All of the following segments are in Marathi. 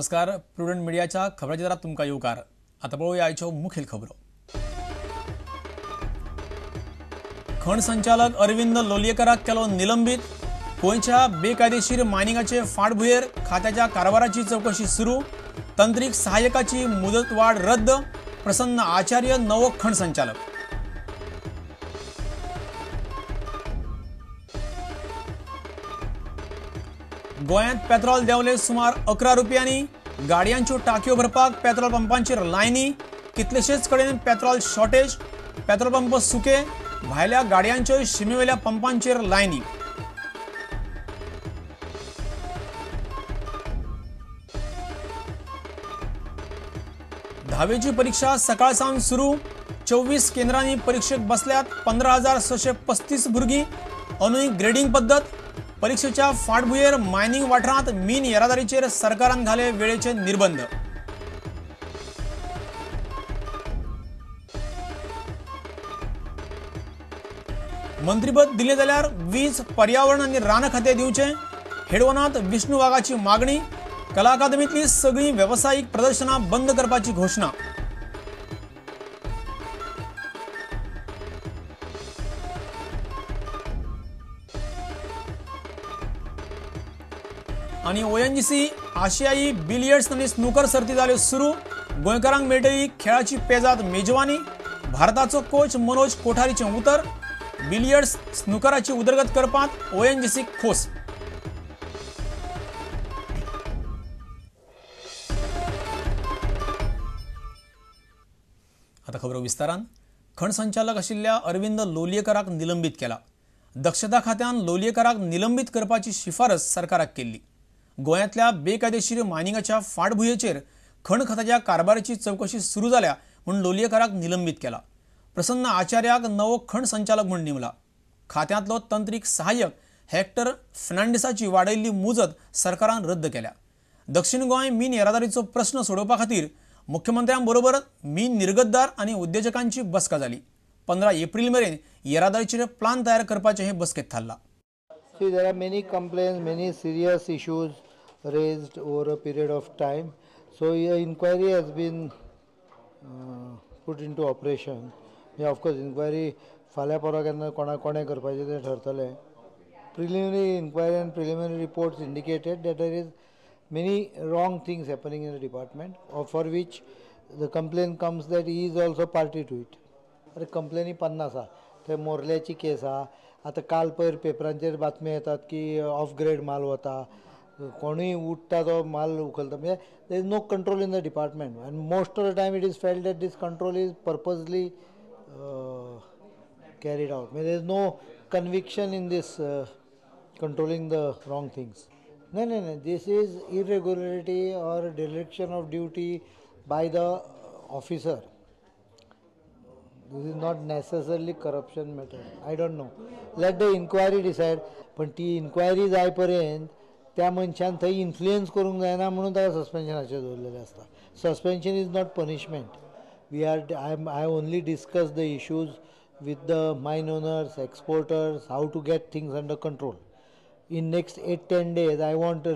नमस्कार. प्रुडंट मीडियाच्या खबरांच्या दारात तुमका येवकार. आता पळोवया आयच्यो मुखेल खबरो. खण संचालक अरविंद लोलयेकराक केलो निलंबित. गोंयच्या बेकायदेशीर मायनिंगाचे फाटभुंयेर खात्याच्या कारभाराची चौकशी सुरू. तंत्रीक सहाय्यकाची मुदतवाड रद्द. प्रसन्न आचार्य नवो खण संचालक. गोंयांत पेट्रोल देंवले सुमार 11 रुपयांनी. गाडयांच्यो टाकयो भरपाक पेट्रोल पंपांचेर लायनी. कितलेशेच कडेन पेट्रोल शॉर्टेज. पेट्रोल पंप सुके. भायल्या गाडयांच्यो शिमेवेल्या पंपांचेर लायनी. धावेची परीक्षा सकाळसावन सुरू. 24 केंद्रांनी परीक्षेक बसल्यात 15,635 भुरगीं. अनुय ग्रेडिंग पद्दत. परीक्षेच्या फाटभुंयेर मायनिंग वाठारांत मीन येरादारीचेर सरकारान घाले वेळेचे निर्बंध. मंत्रीपद दिले जाल्यार वीज, पर्यावरण आनी रान खाते दिवचे. हेडवनांत विष्णू वाघाची मागणी. कला अकादमींतली सगळीं वेवसायीक प्रदर्शनां बंद करपाची घोषणा. आणि ओएनजीसी आशियाई बिलियर्ड्स आनी स्नूकर सर्ती जाल्यो सुरू. गोंयकारांक मेळटली खेळाची पेजाद मेजवानी. भारताचो कोच मनोज कोठारीचें उतर. बिलियर्ड्स स्नूकराची उदरगत करपांत ओएनजीसीक खोस. आता खबरो विस्तारान. खण संचालक आशिल्ल्या अरविंद लोलयेकराक निलंबित केला. दक्षता खात्यान लोलयेकराक निलंबित करपाची शिफारस सरकाराक केल्ली. गोंयांतल्या बेकायदेशीर मायनिंगाच्या फाटभुंयेचेर खण खात्याच्या कारभाराची चौकशी सुरू जाल्या म्हूण लोलयेकराक निलंबित केला. प्रसन्न आचार्याक नवो खण संचालक म्हूण नेमला. खात्यांतलो तंत्रीक सहाय्यक हेक्टर फर्नांडिसाची वाडयल्ली मुजत सरकारान रद्द केल्या. दक्षिण गोंय मीन येरादारीचो प्रस्न सोडोवपा खातीर मुख्यमंत्र्यांबरोबर मीन निर्गतदार आनी उद्योजकांची बसका जाली. 15 एप्रिल मेरेन येरादारीचेर प्लान तयार करपाचें हे बसकेंत थारला. See, there are many complaints, many serious issues raised over a period of time. So, an inquiry has been put into operation. Yeah, of course, inquiry फाल्या परवा केन्ना कोणे करपाचें तें ठरतलें. Preliminary inquiry and preliminary reports indicated that there is many wrong things happening in the department, or for which the complaint comes that he is also party to it. अरे कंप्लेनी 50 आसा. थंय मोरल्याची केस आहा. आता काल पयर पेपरांचेर बातम्यो येतात की ऑफ ग्रेड माल वता, कोणूय उठता तो माल उखलता. म्हणजे there is no control in the department and most of the time it is felt that this control is purposely carried out. म्हणजे there is no conviction in this controlling the wrong things. नाही this is irregularity or direction of duty by the officer. This is not necessarily corruption matter. I don't know. Let the inquiry decide. पण ती इन्क्वायरी जाय पर्यंत त्या मनशान थंय इन्फ्लुयन्स करूंक जायना म्हणून ताका सस्पेन्शनाचेर दवरलेलें आसता. Suspension is not punishment. I only discuss the issues with the mine owners, exporters, how to get things under control. In next 8-10 days, I want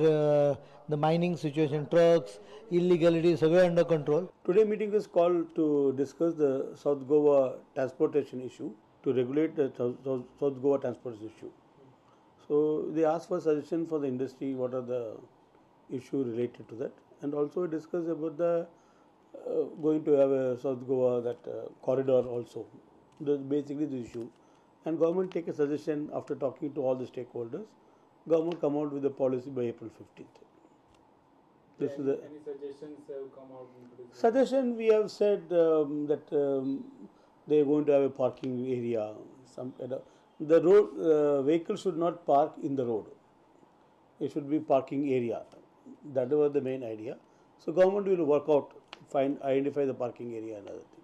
the mining situation, trucks, illegality, सगळे under control. Today meeting is called to discuss the South Goa transportation issue, to regulate the South Goa transportation issue. So they asked for suggestion for the industry, what are the issue related to that, and also discuss about the going to have a South Goa corridor also. That's basically the issue, and government take a suggestion after talking to all the stakeholders. Government come out with the policy by April 15th. This is any suggestions have come out? Suggestion we have said that they are going to have a parking area. The road vehicles should not park in the road. It should be parking area. That was the main idea. So government will work out, identify the parking area and other things.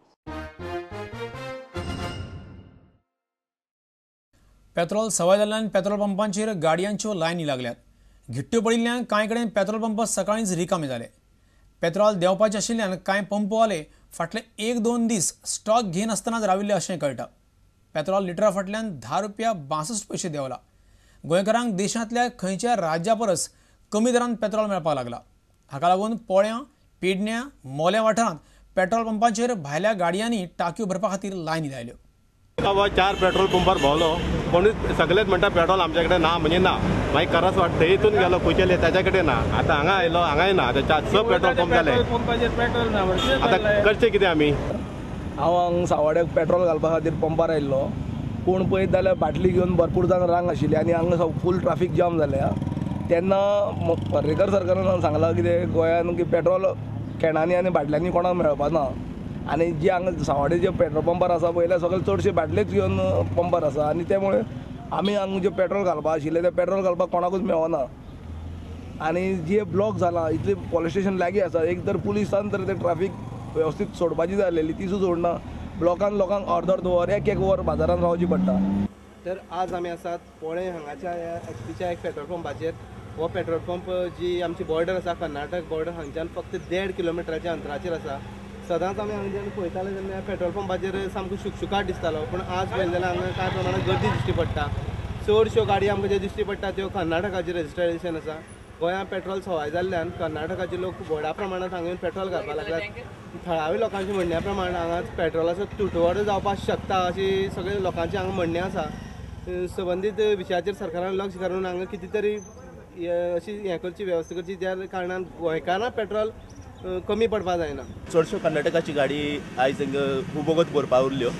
Petrol सवाय जाल्ल्यान पेट्रोल पंपांचेर गाडयांच्यो लायनी लागल्यात. घिट्ट्यो पडिल्ल्यान कांय कडेन पेट्रोल पंप सकाळींच रिकामे जाले. पेट्रोल देंवपाचें आशिल्ल्यान कांय पंपवाले फाटले 1-2 दीस स्टॉक घेन आसतनाच राविल्ले अशें कळटा. पेट्रोल लिटरा फाटल्यान 10 रुपया 62 पैसे देंवला. गोंयकारांक देशांतल्या खंयच्या राज्या परस कमी दरान पेट्रोल मेळपाक लागला. हाका लागून पोळ्यां, पेडण्यां, मोल्या वाठारांत पेट्रोल पंपांचेर भायल्या गाडयांनी टांक्यो भरपा खातीर लायनी लायल्यो. हो 4 पेट्रोल पंपार भोंवलो कोणूच सगळेच म्हणटा पेट्रोल आमचे कडेन ना म्हणजे ना. मागीर करस वाटतं हितून गेलो कुचेले ताच्या कडेन ना. आतां हांगा आयलो हांगाय ना. आतां 6 पेट्रोल पंप जाले. आतां करचें कितें आमी? हांव हांगा सावड्याक पेट्रोल घालपा खातीर पंपार आयिल्लो. पूण पळयत जाल्यार बाटली घेवन भरपूर जाण रांग आशिल्ली आनी हांगा फूल ट्राफीक जाम जाल्या. तेन्ना पर्रेकर सरकारान सांगलां कितें गोंयान की पेट्रोल कॅनांनी आनी बाटल्यांनी कोणाक मेळपाना. आनी जे हांगा सावड्डे जे पेट्रोल पंपार आसा पळयल्यार सगळे चडशे बाटलेच घेवन पंपार आसा आनी त्यामुळे आमी हांगा जे पेट्रोल घालपा आशिल्ले ते पेट्रोल घालपाक कोणाकूच मेळना. आनी जे ब्लॉक जाला इतले पुलीस स्टेशन लागीं आसा. एक तर पुलिसान तर ते ट्राफीक वेवस्थीत सोडपाची जाय आसलेली ती सुद्दां सोडना. ब्लॉकान लोकांक अर्द वर एक वर बाजारांत रावची पडटा. तर आज आमी आसात पोळे हांगाच्या एचपीच्या एक पेट्रोल पंपाचेर. हो पेट्रोल पंप जी आमची बॉर्डर आसा कर्नाटक बॉर्डर हांगच्यान फक्त 1.5 किलोमिटराच्या अंतराचेर आसा. सदांच आमी हांगा जेन्ना पळयताले तेन्ना पेट्रोल पंपाचेर सामको शुकशुकाट दिसतालो. पूण आज पळयलें जाल्यार हांगा कांय प्रमाणात गर्दी दिश्टी पडटा. चडश्यो गाडी आमकां ज्यो दिश्टी पडटा त्यो कर्नाटकाचें रजिस्ट्रेशन आसा. गोंयांत पेट्रोल सवाय जाल्ल्यान कर्नाटकाचे लोक व्हडा प्रमाणांत हांगा येवन पेट्रोल घालपाक लागल्यात. थळाव्या लोकांच्या म्हणण्या प्रमाण हांगा पेट्रोलाचो तुटवडो जावपाक शकता अशी सगळे लोकांचे हांगा म्हणणें आसा. संबंदीत विशयाचेर सरकारान लक्ष घालून हांगा कितें तरी अशी हें करची वेवस्था करची ज्या कारणान गोंयकारांक पेट्रोल कमी पडपाक जायना. चडश्यो कर्नाटकाची गाडी आयज हुबोगत भरपाक उरल्यो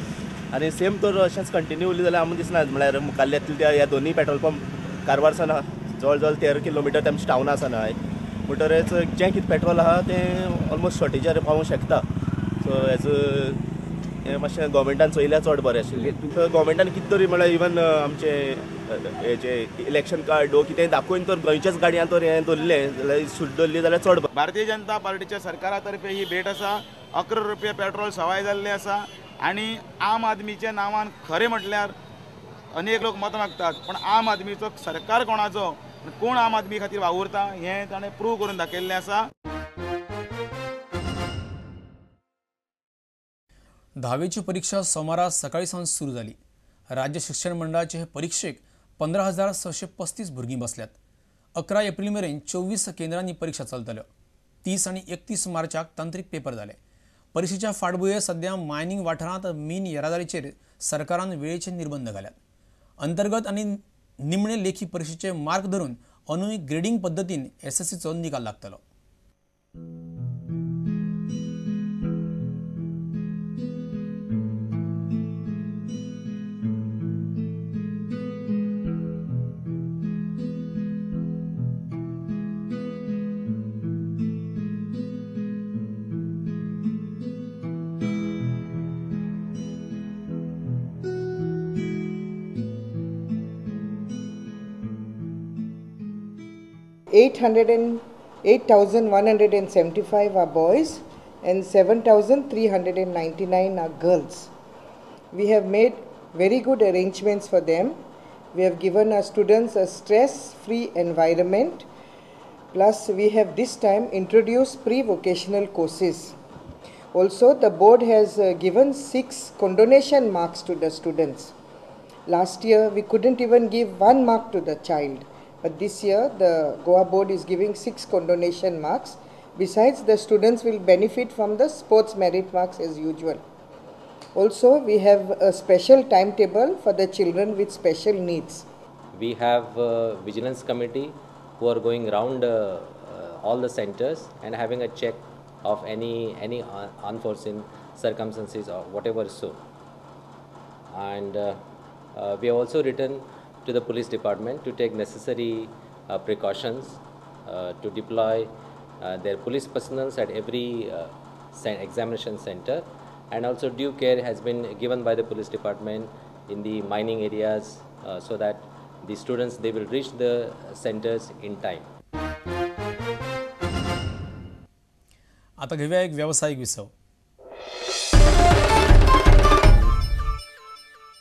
आनी सेम तर अशेंच कंटिन्यू उरली जाल्यार आमकां दिसना. म्हळ्यार मुखाल्ल्यातले ह्या दोनूय पेट्रोल पंप कारवार सावन जवळ जवळ 13 किलोमिटर तेमचे टावना सावन आहाय. म्हणटरेच जें कितें पेट्रोल आहा तें ऑलमोस्ट शॉर्टेजार पावूंक शकता. सो हें मातशें गोवमेंटान चोयल्यार चड बरें आशिल्लें. गोवमेंटान कितें तरी म्हळ्यार इवन आमचे हेचे इलेक्शन कार्ड कितें दाखोवन तर गोंयच्याच गाडयांत तर हें दवरलें जाल्यार सूट दवरली जाल्यार चड बरें. भारतीय जनता पार्टीच्या सरकारा तर्फे ही भेट आसा. 11 रुपया पेट्रोल सवाय जाल्लें आसा आनी आम आदमीच्या नांवान खरें म्हटल्यार अनेक लोक मत मागतात पण आम आदमीचो सरकार कोणाचो कोण आम आदमी खातीर वावुरता हें ताणें प्रूव करून दाखयल्लें आसा. 10वीची परीक्षा सोमारा सकाळी सावन सुरू जाली. राज्य शिक्षण मंडळाचे हे परीक्षेक 15,635 भुरगीं बसल्यात. 11 एप्रिल मेरेन 24 केंद्रांनी परीक्षा चलतल्यो. 30 आनी 31 मार्चाक तांत्रीक पेपर जाले. परीक्षेच्या फाटभुंयेर सध्या मायनिंग वाठारांत मीन येरादारीचेर सरकारान वेळेचे निर्बंध घाल्यात. अंतर्गत आनी निमणे लेखी परीक्षेचे मार्क धरून अंदूय ग्रेडिंग पद्दतीन एसएससीचो निकाल लागतलो. $8,175 are boys and 7,399 are girls. We have made very good arrangements for them. We have given our students a stress-free environment. Plus, we have this time introduced pre-vocational courses. Also, the board has given 6 condonation marks to the students. Last year, we couldn't even give 1 mark to the child. But this year, the Goa board is giving 6 condonation marks. Besides, the students will benefit from the sports merit marks as usual. Also, we have a special timetable for the children with special needs. We have a vigilance committee who are going around all the centers and having a check of any unforeseen circumstances or whatever so. And we have also written to the police department to take necessary precautions to deploy their police personnel at every examination center, and also due care has been given by the police department in the mining areas so that the students they will reach the centers in time. आता घेऊया एक व्यावसायिक विसव.